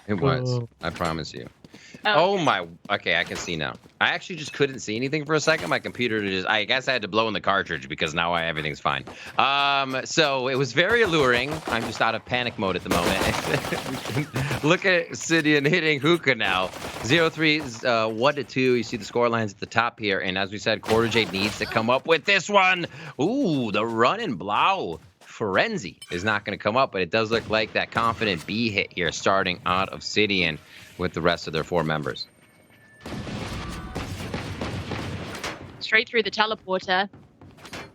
It was. Oh. I promise you. Oh, Oh my. Okay, I can see now. I actually just couldn't see anything for a second. My computer just. I guess I had to blow in the cartridge because now everything's fine. So it was very alluring. I'm just out of panic mode at the moment. Look at Sydeon hitting hookah now. 0-3, 1-2. You see the score lines at the top here, and as we said, Quarterjade needs to come up with this one. Ooh, the run and blow. Frenzy is not going to come up, but it does look like that confident B hit here starting out of Sydeon with the rest of their 4 members. straight through the teleporter.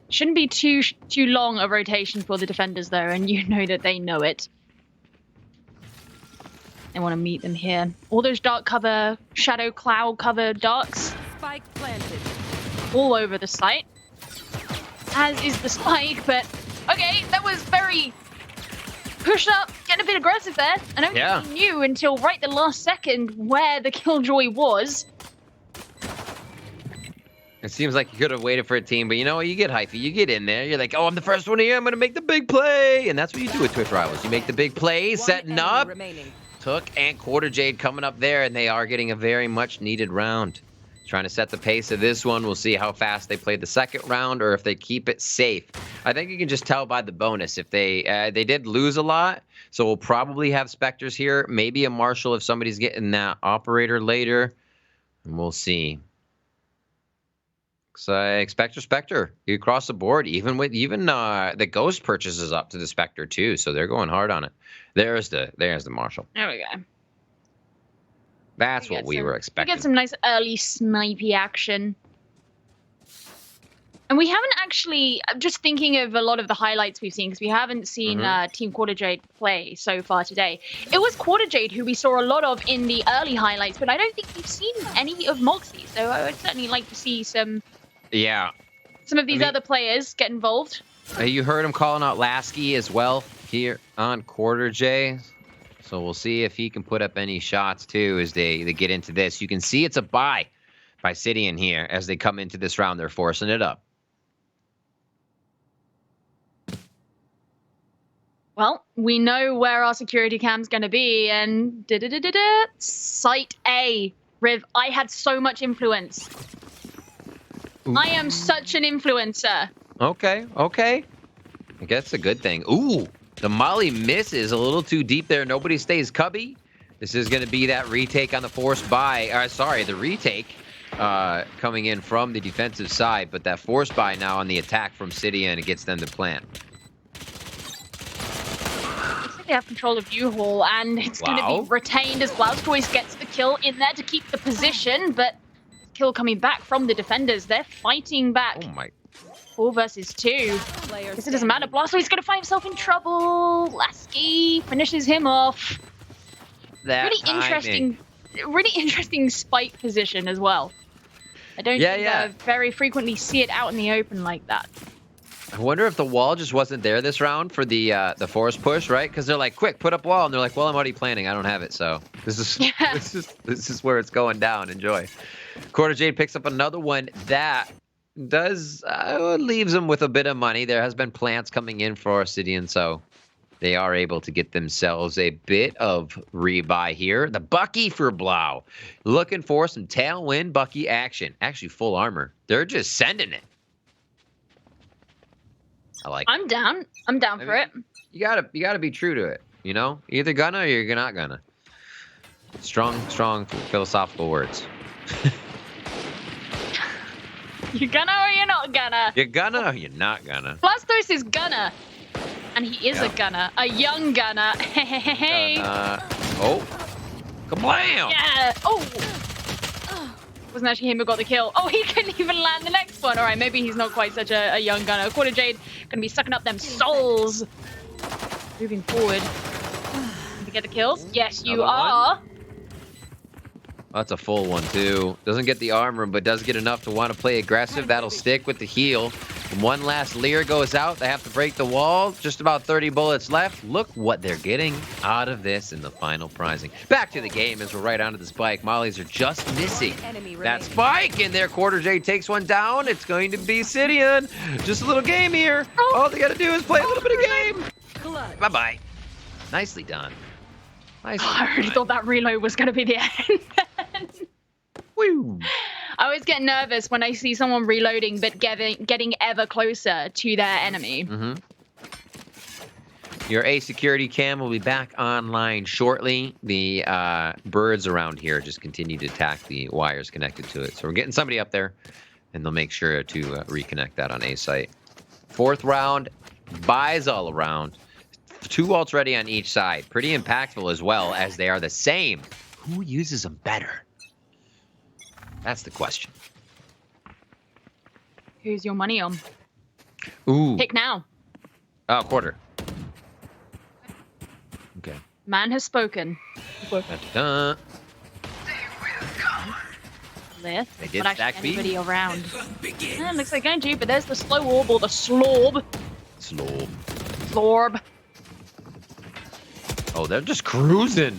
Shouldn't be too long a rotation for the defenders, though, and you know that they know it. They want to meet them here. All those dark cover, shadow cloud cover darks. Spike planted. All over the site. As is the spike, but okay, that was very pushed up, getting a bit aggressive there. I don't think he knew until right the last second where the killjoy was. It seems like you could have waited for a team, but you know what? You get hypey. You get in there. You're like, oh, I'm the first one here. I'm going to make the big play. And that's what you do with Twitch Rivals. You make the big play, setting up. Remaining. Took and Quarterjade coming up there, and they are getting a very much needed round. Trying to set the pace of this one. We'll see how fast they play the second round or if they keep it safe. I think you can just tell by the bonus. If they did lose a lot, so we'll probably have Spectres here. Maybe a Marshal if somebody's getting that Operator later. And we'll see. So Spectre, you across the board, even the Ghost purchases up to the Spectre too, so they're going hard on it. There's the Marshal. There we go. That's what we were expecting. We get some nice early snipey action. And we haven't actually, I'm just thinking of a lot of the highlights we've seen, because we haven't seen Team Quarterjade play so far today. It was Quarterjade who we saw a lot of in the early highlights, but I don't think we've seen any of Moxie, so I would certainly like to see some of these other players get involved. You heard him calling out Lasky as well here on Quarterjade. So we'll see if he can put up any shots too as they get into this. You can see it's a buy by Sydeon here as they come into this round. They're forcing it up. Well, we know where our security cam's going to be, and Site A. Riv, I had so much influence. Ooh. I am such an influencer. Okay. I guess it's a good thing. Ooh, the Molly misses a little too deep there. Nobody stays cubby. This is going to be that retake on the forced buy. The retake coming in from the defensive side, but that forced buy now on the attack from Sydeon, it gets them to plant. Looks like they have control of U-Haul, and it's going to be retained as Blastoise gets the kill in there to keep the position, but kill coming back from the defenders. They're fighting back. Oh my. 4 versus 2. Guess it doesn't matter. Blastoise is going to find himself in trouble. Lasky finishes him off. That really interesting spike position as well. I don't think very frequently see it out in the open like that. I wonder if the wall just wasn't there this round for the force push, right? Because they're like, quick, put up wall, and they're like, well, I'm already planning. I don't have it, so this is where it's going down. Enjoy. Quarterjade picks up another one that does leaves them with a bit of money. There has been plants coming in for Sydeon, so they are able to get themselves a bit of rebuy here. The Bucky for Blau. Looking for some tailwind Bucky action. Actually, full armor. They're just sending it. I like it. I'm down for it. You gotta be true to it, you know? You're either gonna or you're not gonna. Strong philosophical words. You're gonna or you're not gonna? You're gonna or you're not gonna? Blastoise is gonna. And he is a gunner. A young gunner. Hey. Oh. Kablam! Yeah. Oh. Wasn't actually him who got the kill. Oh, he couldn't even land the next one. All right, maybe he's not quite such a young gunner. Quarterjade gonna be sucking up them souls. Moving forward. To get the kills? Yes, you are. That's a full one, too. Doesn't get the armor, but does get enough to want to play aggressive. That'll stick with the heal. And one last Leer goes out. They have to break the wall. Just about 30 bullets left. Look what they're getting out of this in the final prizing. Back to the game as we're right onto the spike. Mollies are just missing that spike. And there, Quarterjade takes one down. It's going to be Sydeon. Just a little game here. All they got to do is play a little bit of game. Bye-bye. Nicely done. Nice. I already thought that reload was going to be the end. Woo. I always get nervous when I see someone reloading but getting ever closer to their enemy. Mm-hmm. Your A security cam will be back online shortly. The birds around here just continue to attack the wires connected to it. So we're getting somebody up there, and they'll make sure to reconnect that on A site. 4th round, buys all around. 2 ults ready on each side. Pretty impactful as well, as they are the same. Who uses them better? That's the question. Who's your money on? Ooh. Pick now. Oh, quarter. Okay. Man has spoken. Da-da-da. There. They did But stack actually B. anybody around. Looks like going to, but there's the slow orb or the slorb. Slow. Slorb. Oh, they're just cruising.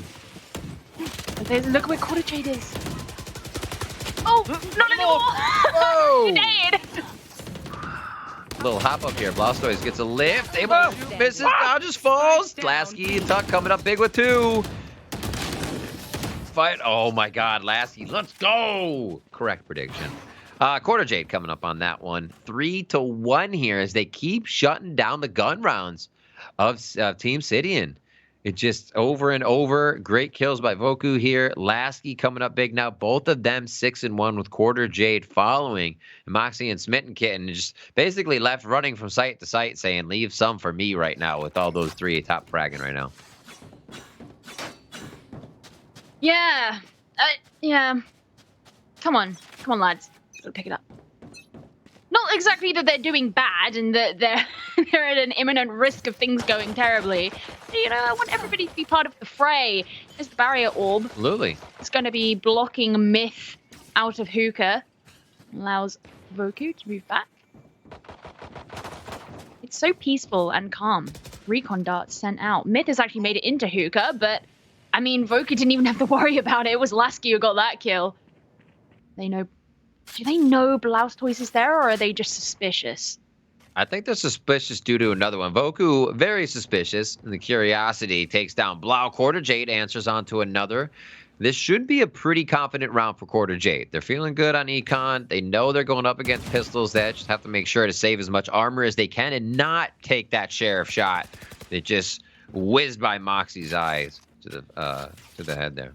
Look where Quarterjade is. Oh, not anymore! Whoa! He died! Little hop up here. Blastoise gets a lift. Able to shoot, misses. Now just falls. Lasky and Tuck coming up big with 2. Fight. Oh my God, Lasky. Let's go. Correct prediction. Quarterjade coming up on that one. 3-1 here as they keep shutting down the gun rounds of Team Sydeon. It just over and over. Great kills by Voku here. Lasky coming up big now. Both of them 6-1 with Quarterjade following. And Moxie and Smitten Kitten just basically left running from site to site saying, leave some for me right now with all those 3 top fragging right now. Yeah. Yeah. Come on, lads. Go pick it up. Not exactly that they're doing bad and that they're at an imminent risk of things going terribly. You know, I want everybody to be part of the fray. There's the barrier orb. Absolutely. It's going to be blocking Myth out of Hookah. Allows Voku to move back. It's so peaceful and calm. Recon darts sent out. Myth has actually made it into Hookah, but I mean, Voku didn't even have to worry about it. It was Lasky who got that kill. Do they know Blastoise is there, or are they just suspicious? I think they're suspicious due to another one. Voku, very suspicious. And the Curiosity takes down Blau. Quarterjade answers onto another. This should be a pretty confident round for Quarterjade. They're feeling good on Econ. They know they're going up against pistols. They just have to make sure to save as much armor as they can and not take that sheriff shot that just whizzed by Moxie's eyes to the head there.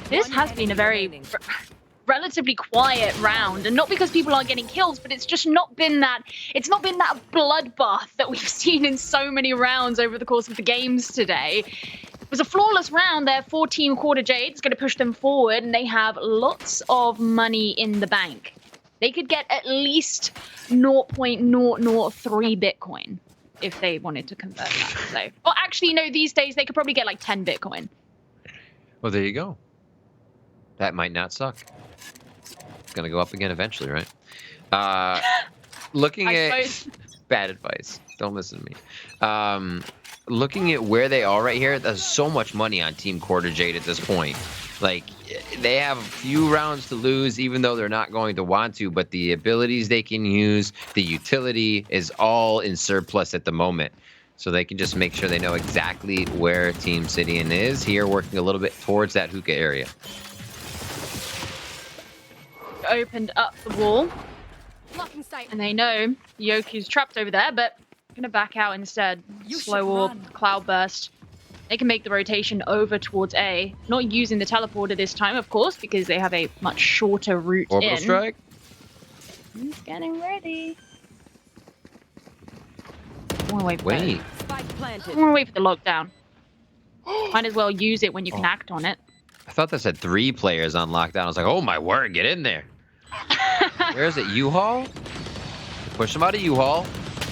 This has been a very relatively quiet round, and not because people aren't getting kills, but it's just not been that. It's not been that bloodbath that we've seen in so many rounds over the course of the games today. It was a flawless round there for Team Quarterjade. It's going to push them forward, and they have lots of money in the bank. They could get at least 0.003 Bitcoin if they wanted to convert that. So, or actually, no, these days they could probably get like 10 Bitcoin. Well, there you go. That might not suck. It's going to go up again eventually, right? Looking at... Bad advice. Don't listen to me. Looking at where they are right here, there's so much money on Team Quarterjade at this point. Like, they have a few rounds to lose, even though they're not going to want to, but the abilities they can use, the utility is all in surplus at the moment. So they can just make sure they know exactly where Team Sydeon is here, working a little bit towards that hookah area. Opened up the wall, and they know Yoku's trapped over there, but gonna back out instead. Slow orb, cloud burst. They can make the rotation over towards A, not using the teleporter this time, of course, because they have a much shorter route Orbital in. strike. He's getting ready. I want to wait for Wait. I want to wait for the lockdown. Might as well use it when you can act on it. I thought that said 3 players on lockdown. I was like, oh my word, get in there. Where is it? U-Haul? Push him out of U-Haul.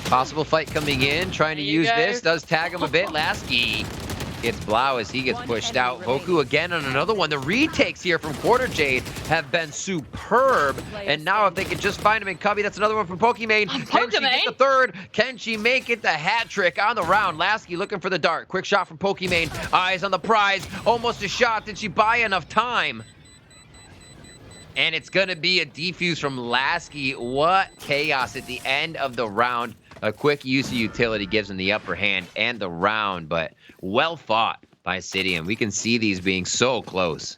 Possible fight coming in. Trying to use this. Does tag him a bit. Lasky gets Blau as he gets pushed out. Voku again on another one. The retakes here from Quarterjade have been superb. And now if they could just find him in Cubby, that's another one from Pokimane. Can she get the third? Can she make it the hat trick on the round? Lasky looking for the dart. Quick shot from Pokimane. Eyes on the prize. Almost a shot. Did she buy enough time? And it's going to be a defuse from Lasky. What chaos at the end of the round A quick use of utility gives them the upper hand and the round, but well fought by Sydeon. We can see these being so close.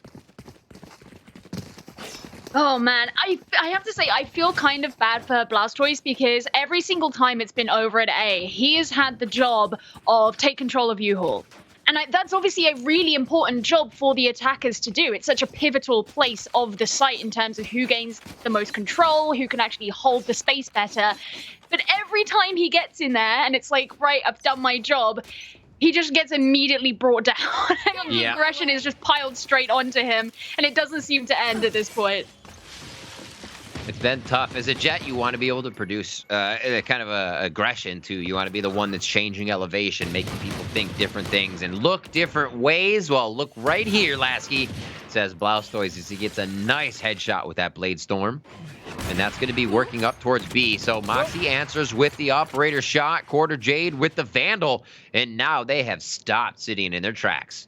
Oh man, I have to say I feel kind of bad for Blastoise because every single time it's been over at A, he has had the job of take control of U-Haul. And that's obviously a really important job for the attackers to do. It's such a pivotal place of the site in terms of who gains the most control, who can actually hold the space better. But every time he gets in there and it's like, right, I've done my job, he just gets immediately brought down. And the aggression is just piled straight onto him, and it doesn't seem to end at this point. It's been tough. As a Jet, you want to be able to produce a kind of aggression, too. You want to be the one that's changing elevation, making people think different things and look different ways. Well, look right here, Lasky, says Blastoise, as he gets a nice headshot with that Blade Storm. And that's going to be working up towards B. So Moxie answers with the operator shot, Quarterjade with the Vandal, and now they have stopped Sydeon in their tracks.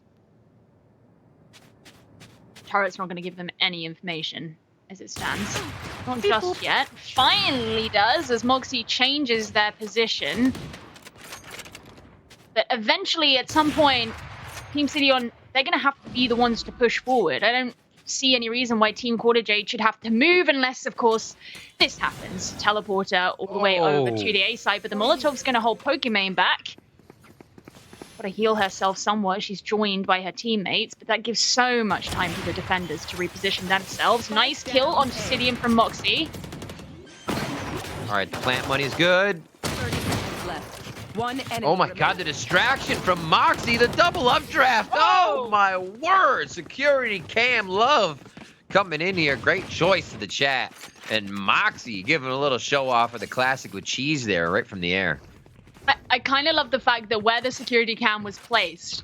Turret's not going to give them any information as it stands. Not just yet. Finally does, as Moxie changes their position. But eventually, at some point, Team Sydeon, they're going to have to be the ones to push forward. I don't see any reason why Team Quarterjade should have to move unless, of course, this happens. Teleporter all the way over to the A side, but the Molotov's going to hold Pokimane back. Got to heal herself somewhat. She's joined by her teammates, but that gives so much time to the defenders to reposition themselves. Nice kill onto Sydeon from Moxie. All right, the plant money's good. 30 seconds left. One enemy Oh my God, the distraction from Moxie, the double updraft. Oh my word, security cam love coming in here. Great choice to the chat. And Moxie giving a little show off of the classic with cheese there right from the air. I kind of love the fact that where the security cam was placed,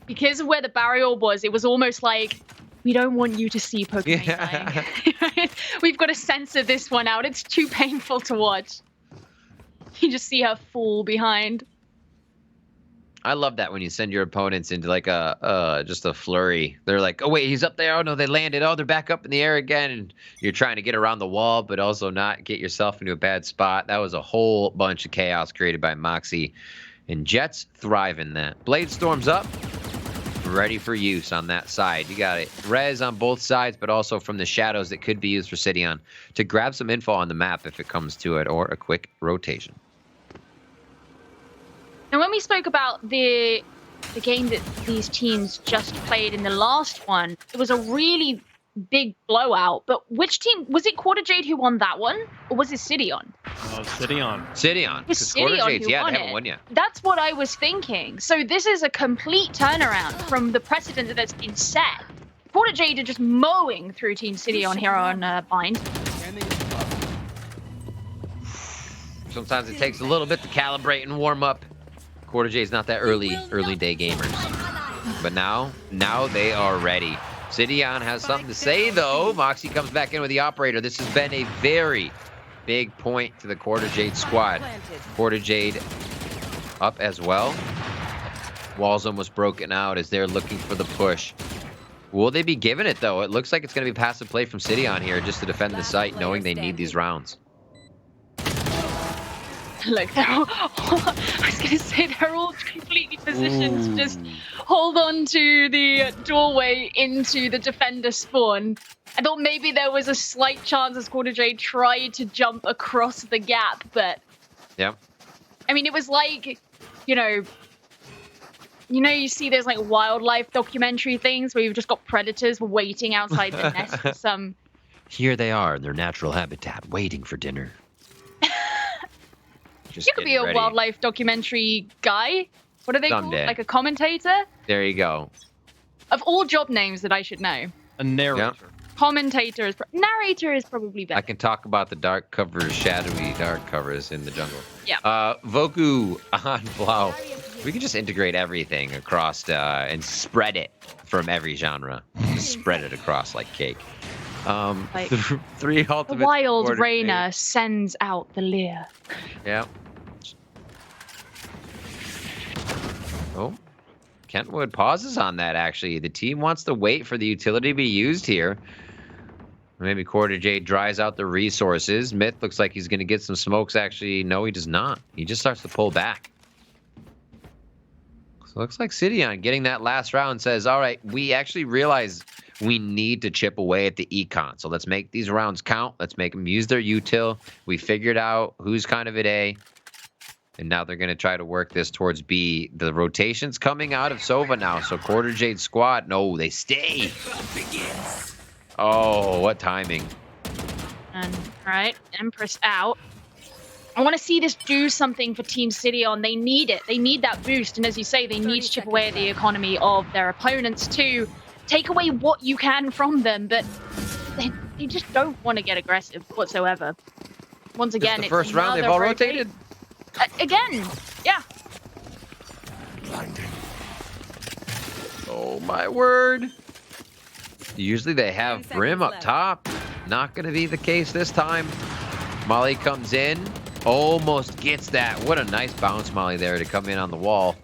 because of where the barrier was, it was almost like, we don't want you to see Pokemon dying. We've got to censor this one out. It's too painful to watch. You just see her fall behind. I love that when you send your opponents into like just a flurry. They're like, oh wait, he's up there. Oh no, they landed. Oh, they're back up in the air again. And you're trying to get around the wall, but also not get yourself into a bad spot. That was a whole bunch of chaos created by Moxie. And Jets thrive in that. Blade Storm's up. Ready for use on that side. You got it. Res on both sides, but also from the shadows that could be used for Sydeon to grab some info on the map if it comes to it, or a quick rotation. And when we spoke about the game that these teams just played in the last one, it was a really big blowout. But which team? Was it Quarterjade who won that one? Or was it Sydeon? Oh, Sydeon. Sydeon. It was Sydeon who yeah, won they haven't it. won yet. That's what I was thinking. So this is a complete turnaround from the precedent that's been set. Quarterjade are just mowing through Team Sydeon here on Bind. Sometimes it takes a little bit to calibrate and warm up. Quarterjade's not that early day gamers. But now they are ready. Sydeon has something to say, though. Moxie comes back in with the operator. This has been a very big point to the Quarterjade squad. Quarterjade up as well. Wall's almost broken out as they're looking for the push. Will they be given it, though? It looks like it's going to be passive play from Sydeon here just to defend the site, knowing they need these rounds. Look, they're all, I was going to say they're all completely positioned to just hold on to the doorway into the defender spawn. I thought maybe there was a slight chance as Quarterjade tried to jump across the gap, but... Yeah. I mean, it was like, you see there's like wildlife documentary things where you've just got predators waiting outside the nest for some... Here they are in their natural habitat, waiting for dinner. You could be a wildlife documentary guy. What are they called? Like a commentator? There you go. Of all job names that I should know. A narrator. Yeah. Commentator is... narrator is probably better. I can talk about the dark covers, shadowy dark covers in the jungle. Yeah. Voku on Blau. We can just integrate everything across and spread it from every genre. Just spread it across like cake. Like, three the ultimate wild Rainer sends out the leer. Yeah. Oh, Kentwood pauses on that, actually. The team wants to wait for the utility to be used here. Maybe Quarterjade dries out the resources. Myth looks like he's going to get some smokes. Actually, no, he does not. He just starts to pull back. So it looks like Sydeon getting that last round says, all right, we actually realize we need to chip away at the econ. So let's make these rounds count. Let's make them use their util. We figured out who's kind of at A. And now they're going to try to work this towards B. The rotation's coming out of Sova now. So Quarterjade squad, no, they stay. Oh, what timing. And, all right, Empress out. I want to see this do something for Team Sydeon. They need it. They need that boost. And as you say, they need to chip away at the economy of their opponents too. Take away what you can from them, but they just don't want to get aggressive whatsoever. Once again, the first round, they've all rotated. Again, yeah. Oh, my word. Usually they have Brim up top. Not going to be the case this time. Molly comes in. Almost gets that. What a nice bounce, Molly, there to come in on the wall.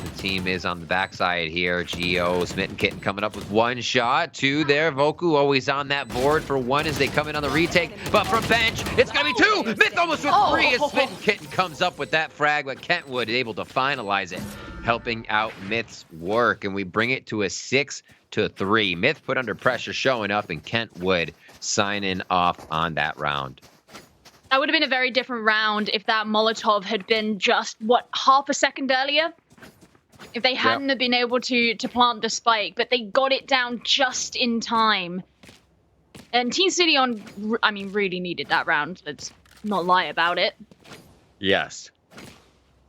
The team is on the backside here. Geo, Smitten Kitten coming up with one shot. Two there. Voku always on that board for one as they come in on the retake. But from bench, it's going to be two. Myth almost with three as Smitten Kitten comes up with that frag, but Kentwood able to finalize it, helping out Myth's work. And we bring it to a 6-3. Myth put under pressure, showing up, and Kentwood signing off on that round. That would have been a very different round if that Molotov had been just, what, half a second earlier? If they hadn't have been able to plant the spike, but they got it down just in time. And Team Sydeon, I mean, really needed that round. Let's not lie about it. Yes.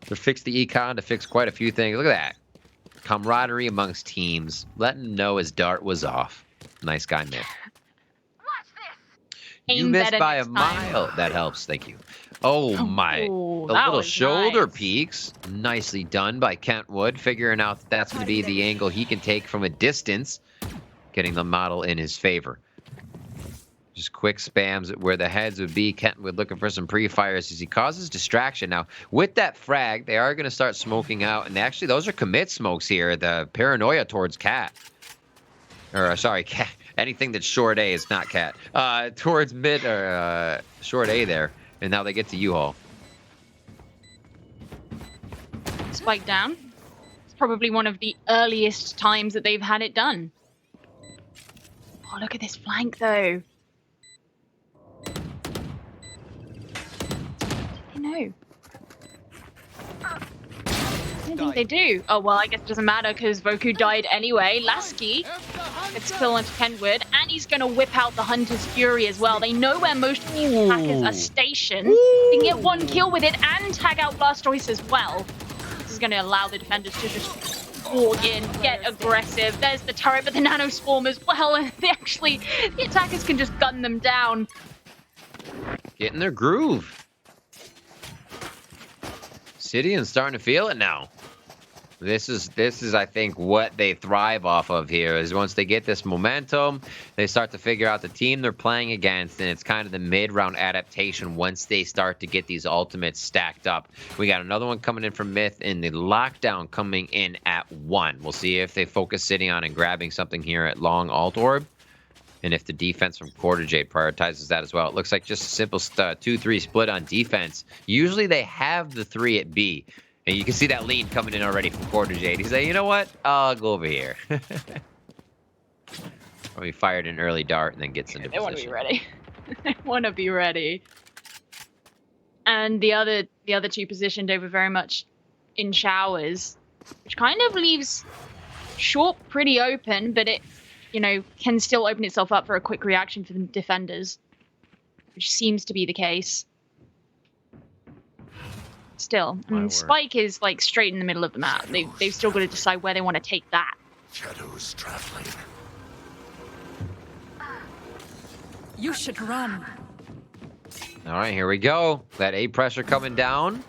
To fix the econ, to fix quite a few things. Look at that. Camaraderie amongst teams. Letting them know his dart was off. Nice guy, Myth. You missed by a mile. That helps. Thank you. Oh, my. Ooh, the little shoulder nice. Peeks. Nicely done by Kentwood. Figuring out that that's going to be the angle he can take from a distance. Getting the model in his favor. Just quick spams where the heads would be. Kentwood looking for some pre-fires as he causes distraction. Now, with that frag, they are going to start smoking out. And actually, those are commit smokes here. The paranoia towards Cat. Or, sorry, Cat. Anything that's short A is not Cat. Towards mid or short A there. And now they get to U-Haul. Spike down. It's probably one of the earliest times that they've had it done. Oh, look at this flank, though. Did they know? I don't think they do. Oh, well, I guess it doesn't matter because Voku died anyway. Lasky gets kill onto Kentwood, and he's going to whip out the Hunter's Fury as well. They know where most of the attackers are stationed. They can get one kill with it and tag out Blastoise as well. This is going to allow the defenders to just walk in, get aggressive. There's the turret, but the Nano Swarm as well. And the attackers can just gun them down. Getting their groove. Sydeon's starting to feel it now. This is, I think, what they thrive off of here, is once they get this momentum, they start to figure out the team they're playing against, and it's kind of the mid-round adaptation once they start to get these ultimates stacked up. We got another one coming in from Myth, and the lockdown coming in at 1. We'll see if they focus Sydeon and grabbing something here at long alt orb, and if the defense from Quarterjade prioritizes that as well. It looks like just a simple 2-3 split on defense. Usually they have the 3 at B. And you can see that lead coming in already from Quarterjade. He's like, you know what? I'll go over here. Probably fired an early dart and then gets into position. They want to be ready. They want to be ready. And the other two positioned over very much in showers, which kind of leaves short pretty open, but it, can still open itself up for a quick reaction for the defenders, which seems to be the case. Still, I mean, Spike is like straight in the middle of the map. They've still got to decide where they want to take that. Shadows traveling. You should run. All right, here we go. That A pressure coming down.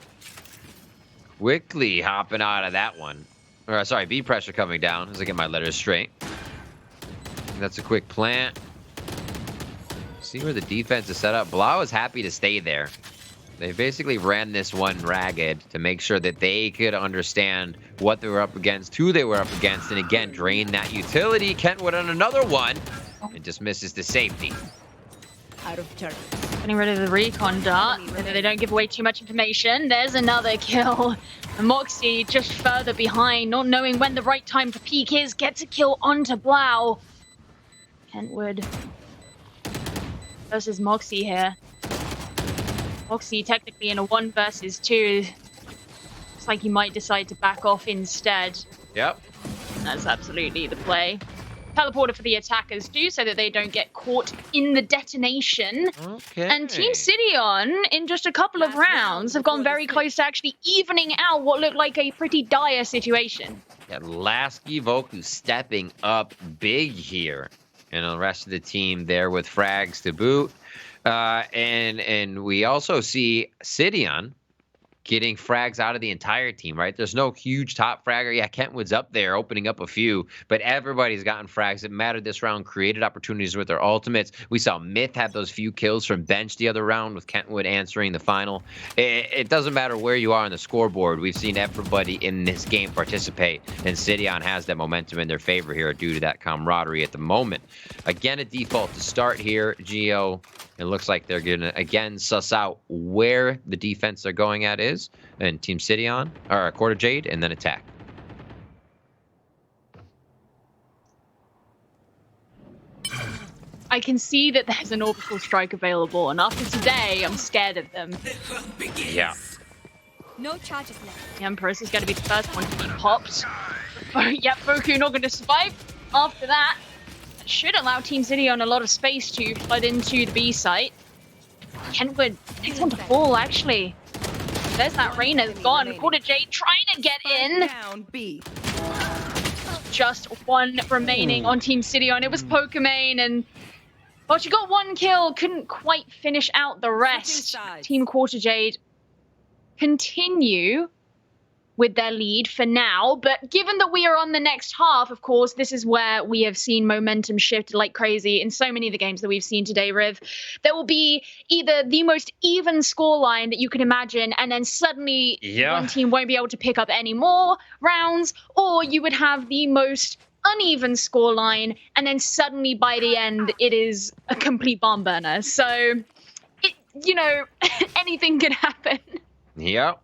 Quickly hopping out of that one. Or sorry, B pressure coming down as I get my letters straight. That's a quick plant. See where the defense is set up. Blau is happy to stay there. They basically ran this one ragged to make sure that they could understand what they were up against, who they were up against, and again, drain that utility. Kentwood on another one. And and dismisses the safety. Out of turn. Getting rid of the recon dart, so that they don't give away too much information. There's another kill. And Moxie just further behind, not knowing when the right time to peek is, gets a kill onto Blau. Kentwood versus Moxie here. Moxie technically in a 1 versus 2. Looks like he might decide to back off instead. Yep. That's absolutely the play. Teleporter for the attackers too, so that they don't get caught in the detonation. Okay. And Team Sydeon, in just a couple of rounds, have gone very close to actually evening out what looked like a pretty dire situation. Yeah, Lasky Voku stepping up big here. And the rest of the team there with frags to boot. And we also see Sydeon getting frags out of the entire team, right? There's no huge top fragger. Yeah, Kentwood's up there opening up a few, but everybody's gotten frags that mattered this round, created opportunities with their ultimates. We saw Myth have those few kills from bench the other round with Kentwood answering the final. It doesn't matter where you are on the scoreboard. We've seen everybody in this game participate, and Sydeon has that momentum in their favor here due to that camaraderie at the moment. Again, a default to start here, Geo. It looks like they're going to, again, suss out where the defense they're going at is. And Team Sydeon, or Quarterjade, and then attack. I can see that there's an orbital strike available, and after today, I'm scared of them. Yeah. No charges left. The Empress is going to be the first one to be popped. Yep, Voku not going to survive after that. Should allow Team Sydeon a lot of space to flood into the B site. Kentwood, next one to fall, actually. There's that Reyna's gone. Quarterjade trying to get in. Down B. Just one remaining on Team Sydeon. It was Pokimane, and well, she got 1 kill, couldn't quite finish out the rest. Team Quarterjade continue with their lead for now, but given that we are on the next half, of course, this is where we have seen momentum shift like crazy in so many of the games that we've seen today, Riv. There will be either the most even scoreline that you can imagine, and then suddenly one team won't be able to pick up any more rounds, or you would have the most uneven scoreline, and then suddenly by the end, it is a complete barn burner. So, anything could happen. Yep.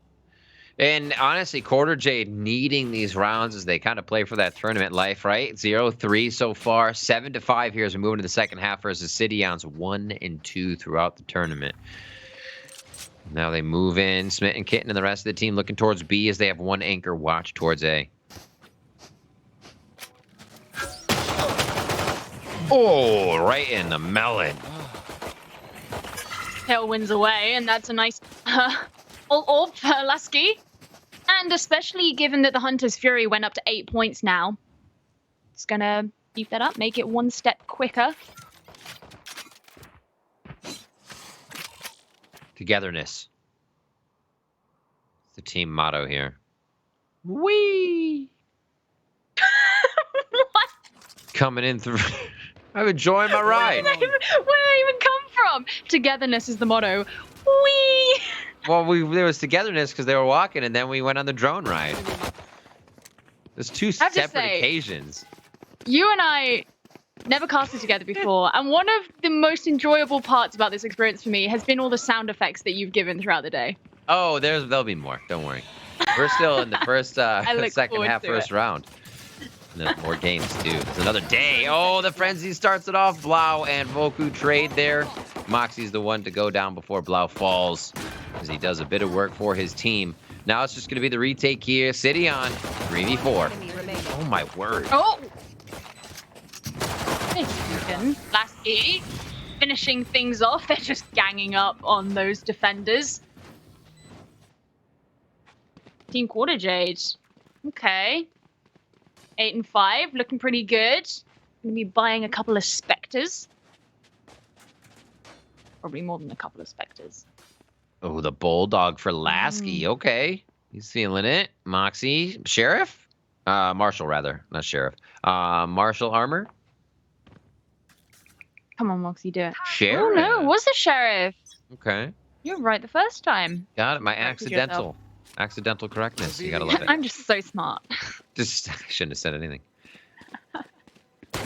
And honestly, Quarterjade needing these rounds as they kind of play for that tournament life, right? 0-3 so far, 7-5 here as we move into the second half versus Sydeon's 1-2 throughout the tournament. Now they move in, Smith and Kitten and the rest of the team looking towards B as they have one anchor watch towards A. Oh, right in the melon. Tailwinds away, and that's a nice all for Lasky. And especially given that the Hunter's Fury went up to 8 points now. It's gonna beef that up, make it one step quicker. Togetherness. It's the team motto here. Whee! What? Coming in through... I'm enjoying my ride. Where did that even come from? Togetherness is the motto. Whee! Well, there was togetherness because they were walking, and then we went on the drone ride. There's two separate occasions. You and I never casted together before, and one of the most enjoyable parts about this experience for me has been all the sound effects that you've given throughout the day. Oh, there'll be more. Don't worry. We're still in the first, second half, first round. And there's more games, too. It's another day. Oh, the frenzy starts it off. Blau and Voku trade there. Moxie's the one to go down before Blau falls, as he does a bit of work for his team. Now it's just going to be the retake here. Sydeon, 3v4. Oh, my word. Oh! Lasky finishing things off. They're just ganging up on those defenders. Team Quarterjade. Okay. 8-5, looking pretty good. Gonna be buying a couple of Spectres. Probably more than a couple of Spectres. Oh, the Bulldog for Lasky. Okay. He's feeling it. Moxie. Sheriff? Marshall, rather. Not Sheriff. Marshall armor? Come on, Moxie, do it. Sheriff? Oh, no, it was the Sheriff. Okay. You're right the first time. Got it. My accidental correctness. You gotta love it. I'm just so smart. Just, I shouldn't have said anything.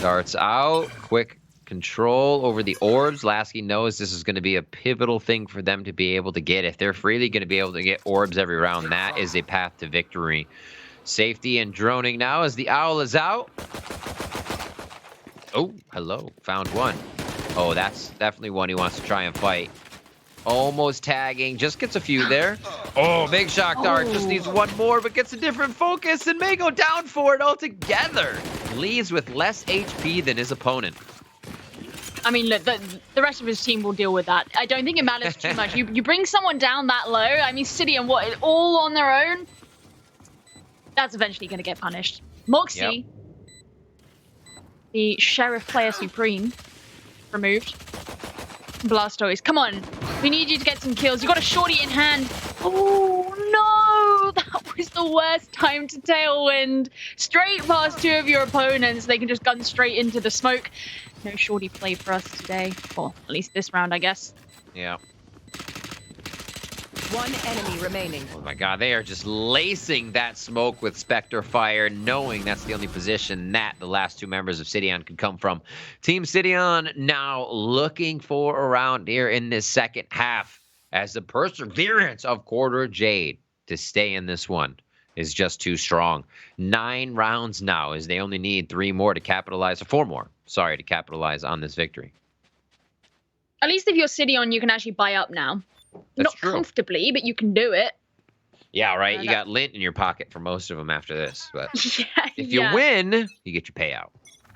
Darts out. Quick control over the orbs. Lasky knows this is going to be a pivotal thing for them to be able to get. If they're freely going to be able to get orbs every round, that is a path to victory. Safety and droning now as the owl is out. Oh, hello. Found one. Oh, that's definitely one he wants to try and fight. Almost tagging. Just gets a few there. Oh, big shock dart. Just needs one more, but gets a different focus and may go down for it altogether. Leaves with less HP than his opponent. I mean, look, the rest of his team will deal with that. I don't think it matters too much. You bring someone down that low. I mean, Sydeon, what, all on their own? That's eventually going to get punished. Moxie, the Sheriff Player Supreme, removed. Blastoise, come on. We need you to get some kills. You got a shorty in hand. Oh, no. That was the worst time to tailwind. Straight past two of your opponents. They can just gun straight into the smoke. No shorty play for us today. Well, at least this round, I guess. Yeah. One enemy remaining. Oh my god, they are just lacing that smoke with Spectre Fire, knowing that's the only position that the last two members of Sydeon could come from. Team Sydeon now looking for a round here in this second half, as the perseverance of Quarterjade to stay in this one is just too strong. 9 rounds now, as they only need 3 more to capitalize, or 4 more, sorry, to capitalize on this victory. At least if you're Sydeon, you can actually buy up now. That's Not true. comfortably, but you can do it. Yeah, right. You got lint in your pocket for most of them after this, but Yeah, if you win, you get your payout.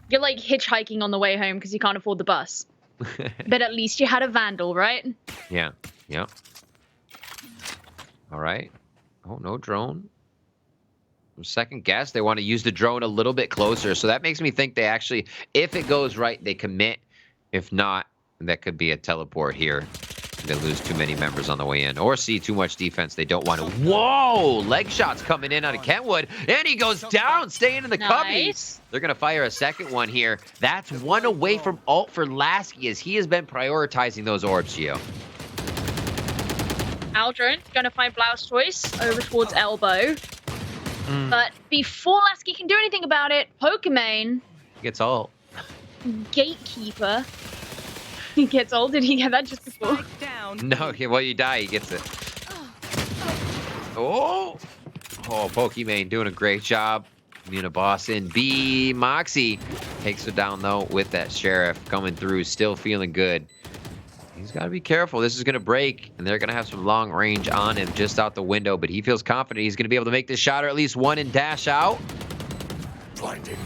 You're like hitchhiking on the way home because you can't afford the bus. But at least you had a Vandal, right? Yeah. Yep. All right. Oh, no drone. Second guess. They want to use the drone a little bit closer, so that makes me think they actually, if it goes right, they commit. If not, that could be a teleport here. They lose too many members on the way in, or see too much defense they don't want to. Whoa! Leg shots coming in out of Kentwood, and he goes down, staying in the cubbies. They're going to fire a second one here. That's one away from ult for Lasky, as he has been prioritizing those orbs, Gio. Aldrin going to find Blastoise over towards elbow. But before Lasky can do anything about it, Pokemon Gets ult. Gatekeeper. He gets ult. Did he get that just before? No, well, you die, he gets it. Oh! Oh, Pokemon doing a great job. Uniboss in B. Moxie takes it down, though, with that Sheriff coming through, still feeling good. He's got to be careful. This is going to break, and they're going to have some long range on him just out the window, but he feels confident he's going to be able to make this shot, or at least one, and dash out. Blinding.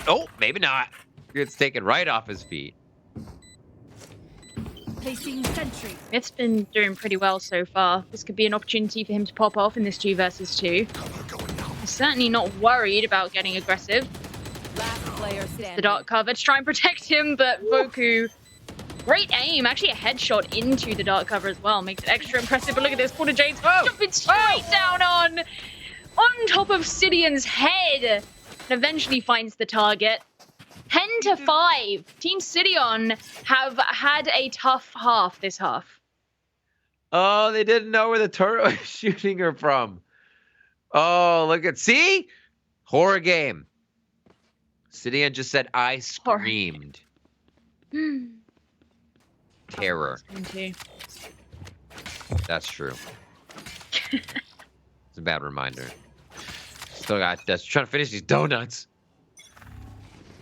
Oh, maybe not. It's taken right off his feet. Placing sentry. It's been doing pretty well so far. This could be an opportunity for him to pop off in this 2 versus 2. Cover going down. He's certainly not worried about getting aggressive. Last player standing. The dark cover to try and protect him, but Voku, great aim. Actually a headshot into the dark cover as well. Makes it extra impressive, but look at this. Quarterjade's jumping straight down on top of Sydeon's head. And eventually finds the target. 10-5. Team Sydeon have had a tough half this half. Oh, they didn't know where the turret was shooting her from. Oh, look at, see? Horror game. Sydeon just said, I screamed. Terror. That's true. It's a bad reminder. Still got, that's trying to finish these donuts.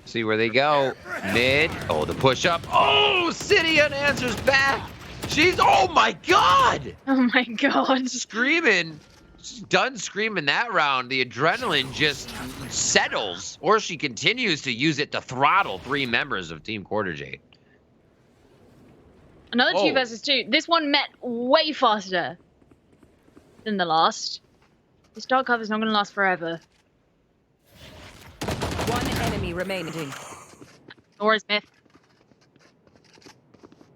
See where they go. Mid. Oh, the push up. Oh, Sydeon answers back. She's, oh my God. Oh my God. Screaming. She's done screaming that round. The adrenaline just settles, or she continues to use it to throttle 3 members of Team Quarterjade. Another 2 Whoa. versus 2. This one met way faster than the last. This dark cover's not going to last forever. One enemy remaining. Nor is Myth.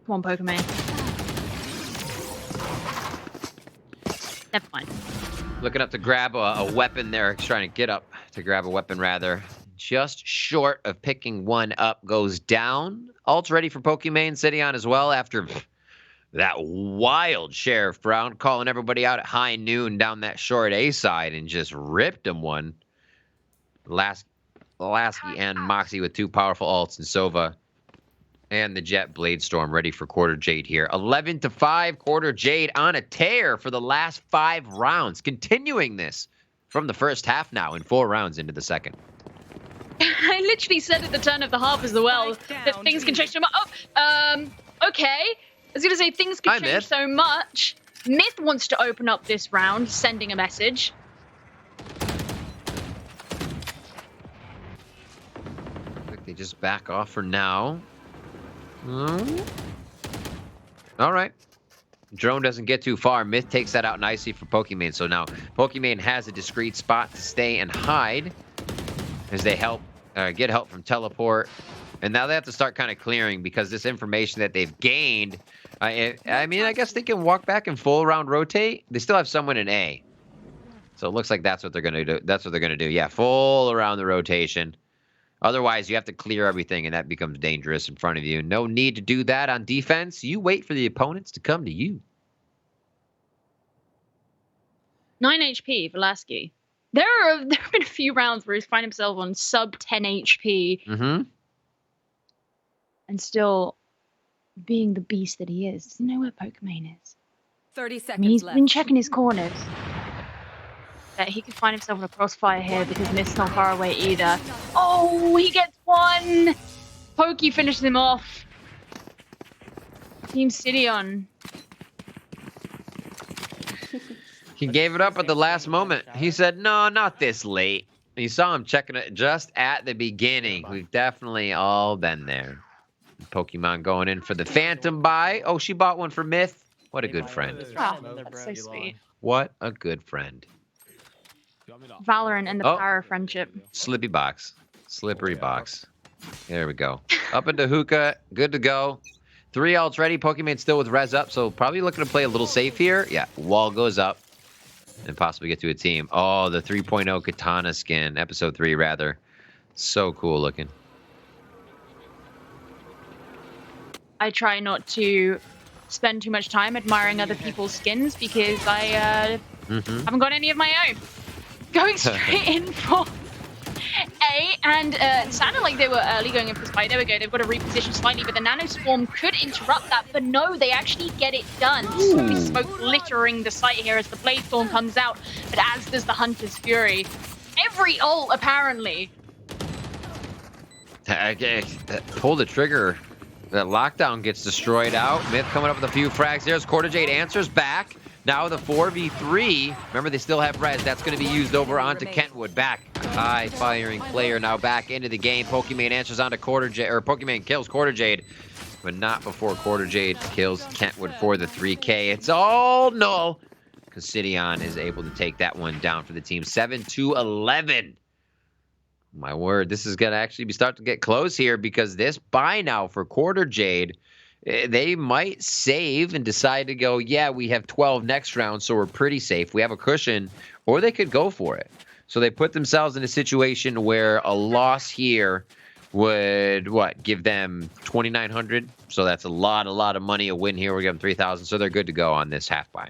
Come on, Pokemon. Never mind. Looking up to grab a weapon there. Trying to get up to grab a weapon, rather. Just short of picking one up. Goes down. Ult's ready for Pokemon Sydeon as well after that wild Sheriff Brown calling everybody out at high noon down that short A side and just ripped him one. Lasky and Moxie with 2 powerful ults, and Sova And the Jet Blade Storm ready for Quarterjade here. 11-5, Quarterjade on a tear for the last 5 rounds. Continuing this from the first half now in 4 rounds into the second. I literally said at the turn of the half as well that things can change so much. Oh, okay. I was going to say things can change so much. Myth wants to open up this round, sending a message. I think they just back off for now. All right. Drone doesn't get too far. Myth takes that out nicely for Pokimane. So now Pokimane has a discreet spot to stay and hide as they get help from teleport. And now they have to start kind of clearing because this information that they've gained. I mean, I guess they can walk back and full round rotate. They still have someone in A. So it looks like that's what they're going to do. That's what they're going to do. Yeah, full around the rotation. Otherwise, you have to clear everything, and that becomes dangerous in front of you. No need to do that on defense. You wait for the opponents to come to you. 9 HP, Velasquez. There have been a few rounds where he's found himself on sub 10 HP. Mm-hmm. And still being the beast that he is. Doesn't know where Pokimane is. 30 seconds I mean, he's left. been checking his corners. That he could find himself in a crossfire here because Myth's not far away either. Oh, he gets one! Pokey finishes him off. Team Sydeon. He gave it up at the last moment. He said, no, not this late. You saw him checking it just at the beginning. We've definitely all been there. Pokemon going in for the Phantom buy. Oh, she bought one for Myth. What a good friend. Oh, that's so sweet. What a good friend. Valorant and the power of friendship. Slippy box. Slippery box. There we go. Up into hookah. Good to go. 3 ults ready. Pokemon still with res up, so probably looking to play a little safe here. Yeah, wall goes up. And possibly get to a team. Oh, the 3.0 Katana skin. Episode 3, rather. So cool looking. I try not to spend too much time admiring other people's skins because I haven't got any of my own. Going straight in for A, and it sounded like they were early going in for Spy. There we go. They've got to reposition slightly, but the Nano Swarm could interrupt that. But no, they actually get it done. Smoke littering the site here as the Blade Storm comes out, but as does the Hunter's Fury. Every ult, apparently. Pull the trigger. That lockdown gets destroyed out. Myth coming up with a few frags. There's Quarterjade answers back. Now the 4v3. Remember, they still have res. That's going to be used over onto Kentwood. Back. High firing player now back into the game. Pokimane answers onto Quarterjade, or Pokimane kills Quarterjade, but not before Quarterjade kills Kentwood for the 3K. It's all null because Sydeon is able to take that one down for the team. 7-11. My word, this is going to actually be starting to get close here because this buy now for Quarterjade, they might save and decide to go, yeah, we have 12 next round, so we're pretty safe. We have a cushion, or they could go for it. So they put themselves in a situation where a loss here would, give them 2,900? So that's a lot of money. A win here, we give them 3,000, so they're good to go on this half buy.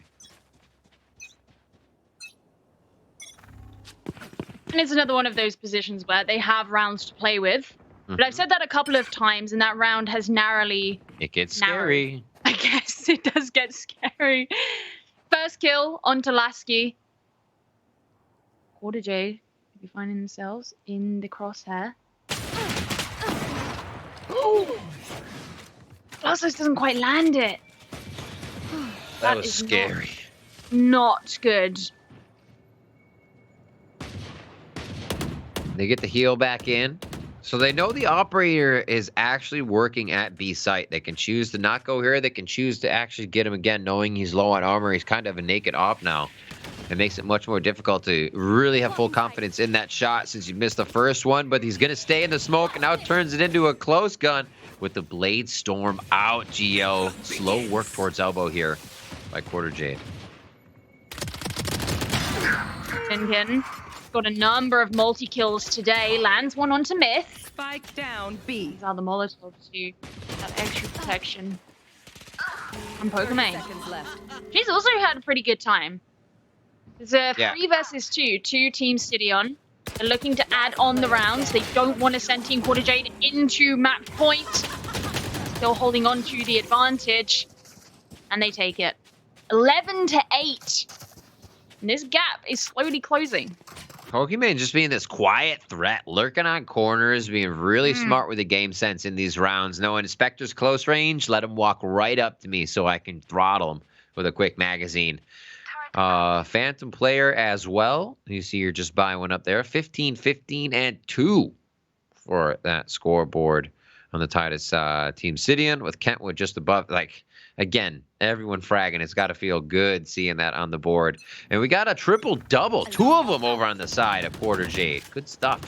And it's another one of those positions where they have rounds to play with. But I've said that a couple of times, and that round has narrowly... It gets scary. I guess it does get scary. First kill onto Lasky. Quarterjade could be finding themselves in the crosshair. Ooh! Blastos doesn't quite land it. That was scary. Not good. They get the heal back in. So they know the operator is actually working at B site. They can choose to not go here. They can choose to actually get him again, knowing he's low on armor. He's kind of a naked op now. It makes it much more difficult to really have full confidence in that shot since you missed the first one. But he's going to stay in the smoke and now turns it into a close gun with the Blade Storm out, Geo. Slow work towards elbow here by Quarterjade. Tinkin got a number of multi-kills today. Lands one onto Myth. Spike down B. These are the Molotovs to that extra protection from Pokimane. Seconds left. She's also had a pretty good time. There's a 3 versus 2. 2 teams Sydeon. They're looking to add on the rounds. They don't want to send Team Quarterjade into match point. still holding on to the advantage. And they take it. 11-8. And this gap is slowly closing. Pokemon just being this quiet threat, lurking on corners, being really smart with the game sense in these rounds. Knowing Spectre's close range, let him walk right up to me so I can throttle him with a quick magazine. Phantom player as well. You see you're just buying one up there. 15, 15, and 2 for that scoreboard on the Titus team Sydeon with Kentwood just above. Like, again, everyone fragging. It's got to feel good seeing that on the board. And we got a triple-double. 2 of them over on the side of Quarterjade. Good stuff.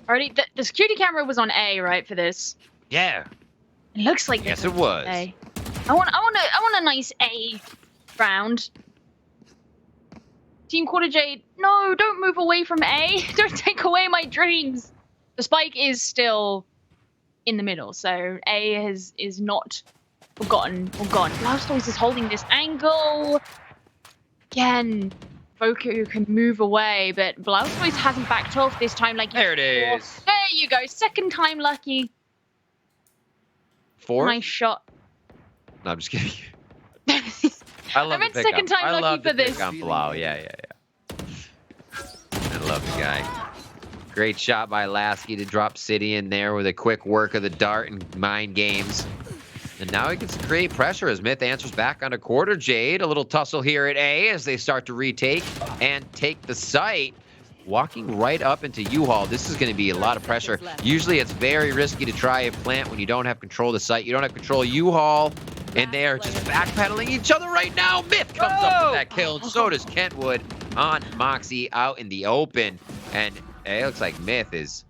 Already, the security camera was on A, right, for this? Yeah. It looks like Yes, it was. A. I want a nice A round. Team Quarterjade, no, don't move away from A. Don't take away my dreams. The spike is still in the middle, so A is not forgotten or gone. Blastoise is holding this angle. Again, Boku can move away, but Blastoise hasn't backed off this time like There it before. is. There you go. Second time lucky. 4? Nice shot. No, I'm just kidding. I love meant the pickup. second time I lucky love for the this. pick on Blau. Yeah. I love the guy. Great shot by Lasky to drop City in there with a quick work of the dart and mind games. And now he gets to create pressure as Myth answers back onto Quarterjade. A little tussle here at A as they start to retake and take the site. Walking right up into U-Haul. This is going to be a lot of pressure. Usually it's very risky to try and plant when you don't have control of the site. You don't have control of U-Haul. And they are just backpedaling each other right now. Myth comes up with that kill. And so does Kentwood on Moxie out in the open. And it looks like Myth is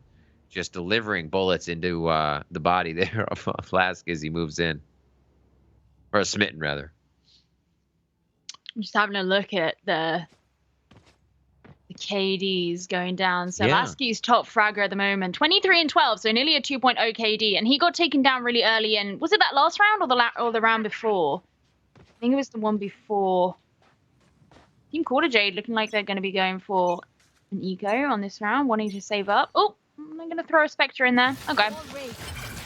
just delivering bullets into the body there of Flask as he moves in. Or Smitten, rather. I'm just having a look at the KDs going down. So Lasky's top fragger at the moment, 23 and 12, so nearly a 2.0 KD, and he got taken down really early. And was it that last round or the round before? I think it was the one before. Team Quarterjade looking like they're going to be going for an eco on this round, wanting to save up. Oh, I'm going to throw a Spectre in there. Okay,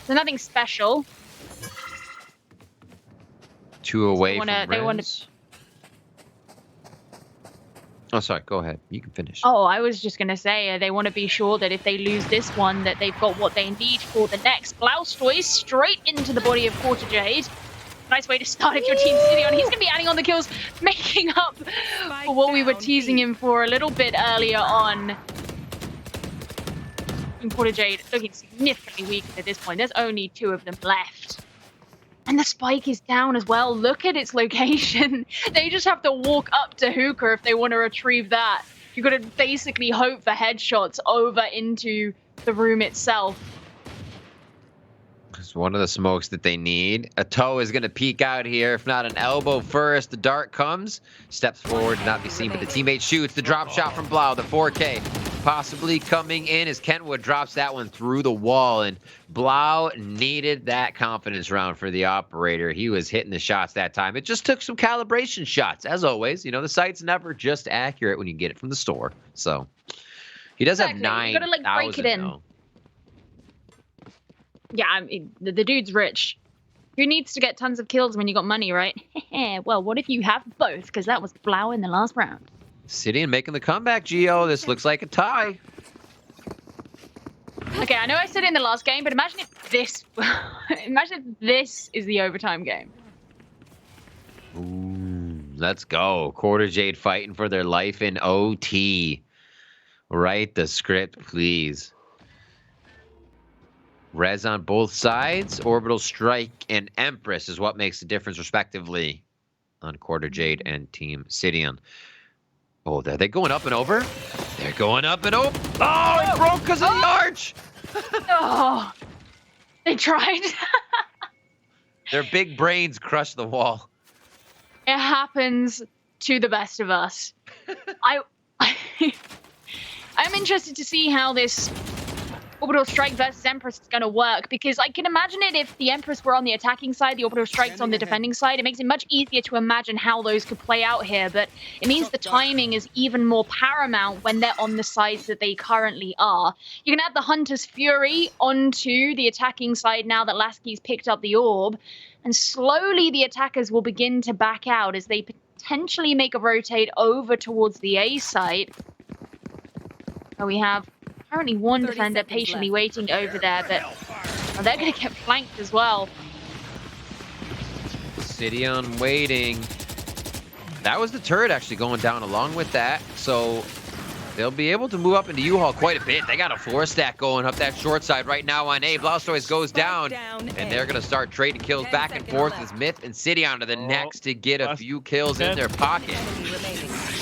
so nothing special. 2 away from Rez. They want to. Oh, sorry. Go ahead. You can finish. Oh, I was just going to say they want to be sure that if they lose this one, that they've got what they need for the next. Blastoise straight into the body of Quarterjade. Nice way to start if your team's Sydeon. He's going to be adding on the kills, making up for what we were teasing him for a little bit earlier on. And Quarterjade looking significantly weaker at this point. There's only 2 of them left. And the spike is down as well. Look at its location. They just have to walk up to Hookah if they want to retrieve that. You've got to basically hope for headshots over into the room itself. It's one of the smokes that they need. A toe is going to peek out here. If not an elbow first, the dart comes. Steps forward, not be seen, but the teammate shoots. The drop shot from Blau, the 4K. Possibly coming in as Kentwood drops that one through the wall. And Blau needed that confidence round for the operator. He was hitting the shots that time. It just took some calibration shots. As always, you know, the site's never just accurate when you get it from the store. So he does have 9,000. You gotta, like, break it in. Though. Yeah, I mean, the dude's rich. Who needs to get tons of kills when you got money, right? Well, what if you have both? Because that was Blau in the last round. Sydeon making the comeback, Gio. This looks like a tie. Okay, I know I said it in the last game, but imagine if this... imagine if this is the overtime game. Ooh, let's go. Quarterjade fighting for their life in OT. Write the script, please. Rez on both sides. Orbital Strike and Empress is what makes the difference, respectively, on Quarterjade and Team Sydeon. Oh, are they going up and over? They're going up and over. Oh, it broke because of the arch. Oh, they tried. Their big brains crushed the wall. It happens to the best of us. I'm interested to see how this Orbital Strike versus Empress is going to work, because I can imagine it if the Empress were on the attacking side, the Orbital Strike's on the defending side. It makes it much easier to imagine how those could play out here, but it means the timing is even more paramount when they're on the sides that they currently are. You can add the Hunter's Fury onto the attacking side now that Lasky's picked up the orb, and slowly the attackers will begin to back out as they potentially make a rotate over towards the A side. So we have currently one 30 defender seconds patiently left. waiting over there, but they're going to get flanked as well. Sydeon waiting. That was the turret actually going down along with that. So they'll be able to move up into U-Haul quite a bit. They got a 4-stack going up that short side right now on A. Blastoise goes down, and they're going to start trading kills back and forth as Myth and Sydeon are the next to get a few kills in their pocket.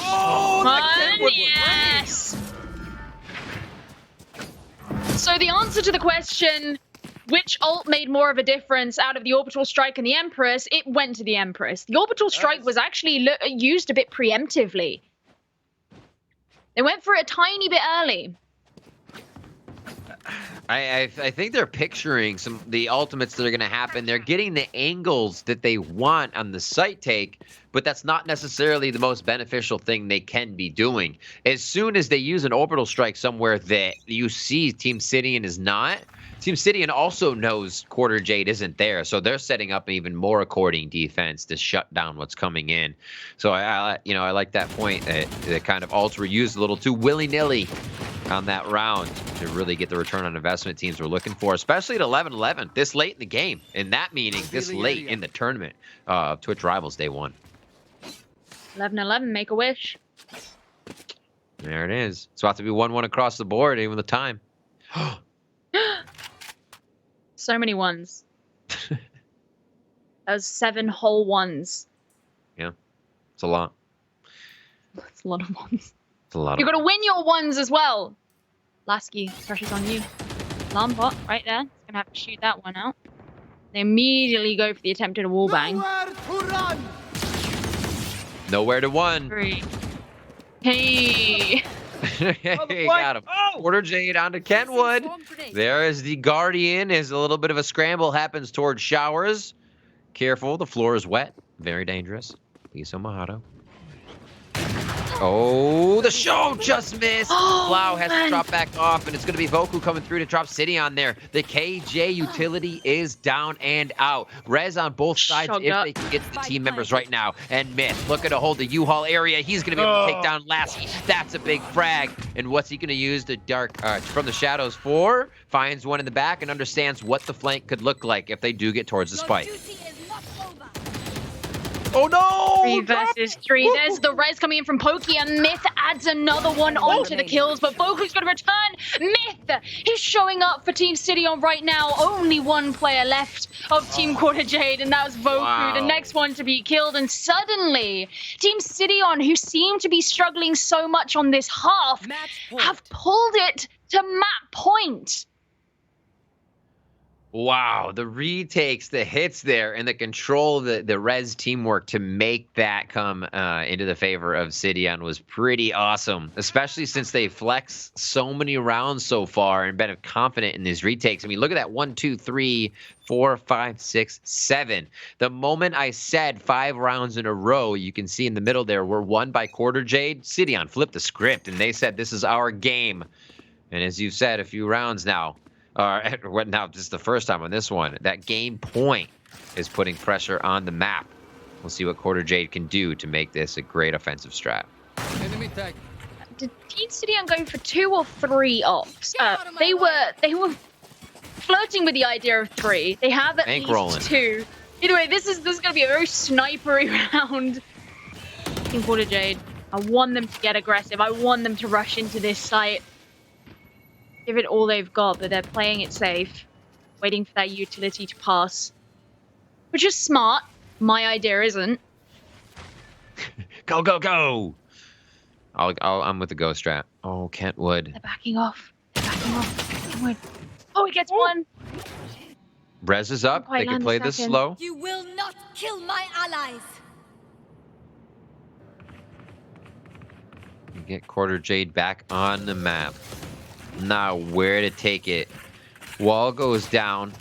Oh, Yes! So the answer to the question, which ult made more of a difference out of the Orbital Strike and the Empress, it went to the Empress. The Orbital Strike was actually used a bit preemptively. They went for it a tiny bit early. I think they're picturing the ultimates that are going to happen. They're getting the angles that they want on the site take, but that's not necessarily the most beneficial thing they can be doing. As soon as they use an orbital strike somewhere that you see Team Sydeon is not, Team Sydeon also knows Quarterjade isn't there, so they're setting up even more according defense to shut down what's coming in. So I like that point that the kind of ults were used a little too willy-nilly on that round to really get the return on investment teams were looking for, especially at 11-11 this late in the game, and that meaning this late in the tournament of Twitch Rivals Day 1. 11-11, make a wish. There it is. It's about to be 1-1 across the board, even the time. So many ones. That was 7 whole ones. Yeah, it's a lot. That's a lot of ones. It's a lot. You've got to win your ones as well. Lasky, pressure's on you. Alarm bot right there. He's going to have to shoot that one out. They immediately go for the attempted wallbang. Nowhere to one. 3. Hey. Hey, got him. Quarterjade onto Kentwood. There is the Guardian. As a little bit of a scramble happens towards showers. Careful, the floor is wet. Very dangerous. Lisa Mojado. Oh, the show just missed. Blau has to drop back off, and it's going to be Voku coming through to drop Sydeon there. The KJ utility is down and out. Rez on both sides if they can get to the team members right now. And Myth looking to hold the U-Haul area. He's going to be able to take down Lassie. That's a big frag. And what's he going to use? The dark from the shadows for? Finds one in the back and understands what the flank could look like if they do get towards the spike. Oh no! 3 versus 3. There's the res coming in from Pokey, and Myth adds another one onto the kills, but Voku's going to return. Myth, he's showing up for Team Sydeon right now. Only one player left of Team Quarterjade, and that was Voku, Wow. the next one to be killed. And suddenly, Team Sydeon, who seem to be struggling so much on this half, have pulled it to map point. Wow, the retakes, the hits there, and the control, the res teamwork to make that come into the favor of Sydeon was pretty awesome, especially since they flexed so many rounds so far and been confident in these retakes. I mean, look at that 1, 2, 3, 4, 5, 6, 7. The moment I said 5 rounds in a row, you can see in the middle there, were won by Quarterjade. Sydeon flipped the script, and they said, this is our game. And as you've said a few rounds now, now this is the first time on this one, that game point is putting pressure on the map. We'll see what Quarterjade can do to make this a great offensive strat. Enemy tag. Did Team Sydeon go for 2 or 3 ops? They were flirting with the idea of 3. They have at least 2. Either way, this is going to be a very snipery round. Team Quarterjade, I want them to get aggressive. I want them to rush into this site. Give it all they've got, but they're playing it safe, waiting for that utility to pass, which is smart. My idea isn't. Go, go, go! I'm with the ghost strat. Oh, Kentwood. They're backing off. They're backing off. Kentwood. Oh, he gets one. Rez is up. They can play this slow. You will not kill my allies. You get Quarterjade back on the map. Now where to take it. Wall goes down.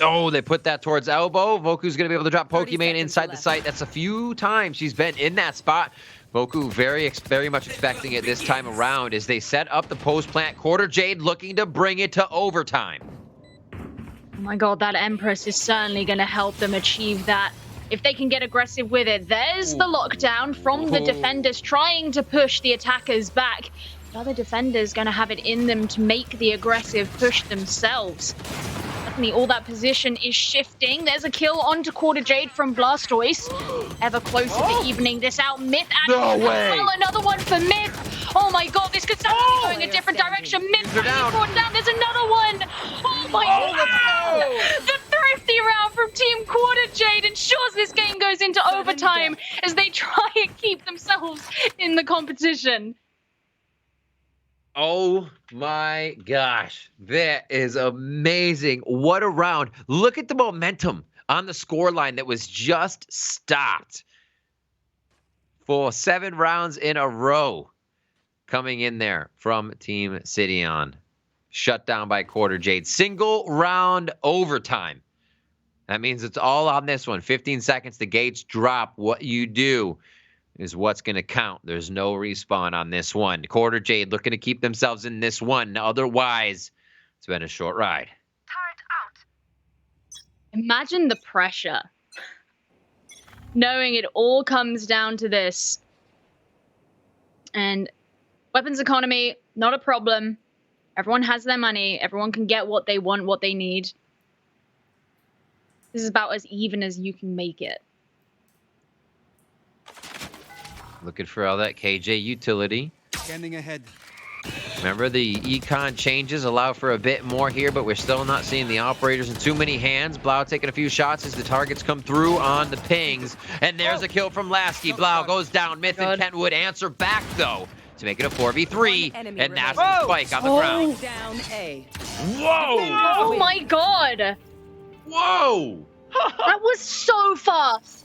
Oh, they put that towards elbow. Voku's going to be able to drop 30 Pokimane seconds inside the left. site. That's a few times she's been in that spot. Voku very much expecting it this time around as they set up the post plant. Quarterjade looking to bring it to overtime. Oh my god, that Empress is certainly going to help them achieve that. If they can get aggressive with it. There's the lockdown from the defenders trying to push the attackers back. The other defenders going to have it in them to make the aggressive push themselves. Suddenly, all that position is shifting. There's a kill onto Quarterjade from Blastoise. Ever closer to evening this out. Myth No way. well, another one for Myth. Oh my god, this could start going a different direction. Myth They're down. brought down. There's another one. Oh my god. The thrifty round from Team Quarterjade ensures this game goes into overtime as they try and keep themselves in the competition. Oh my gosh. That is amazing. What a round. Look at the momentum on the scoreline that was just stopped for 7 rounds in a row coming in there from Team Sydeon. Shut down by Quarterjade. Single round overtime. That means it's all on this one. 15 seconds, the gates drop. What you do is what's going to count. There's no respawn on this one. Quarterjade looking to keep themselves in this one. Otherwise, it's been a short ride. Imagine the pressure. Knowing it all comes down to this. And weapons economy, not a problem. Everyone has their money. Everyone can get what they want, what they need. This is about as even as you can make it. Looking for all that KJ utility. Scanning ahead. Remember, the econ changes allow for a bit more here, but we're still not seeing the operators in too many hands. Blau taking a few shots as the targets come through on the pings. And there's a kill from Lasky. Blau goes down. Myth and Kentwood answer back, though, to make it a 4v3. And that's the spike on the ground. Down A. Whoa! Oh my god! Whoa! That was so fast!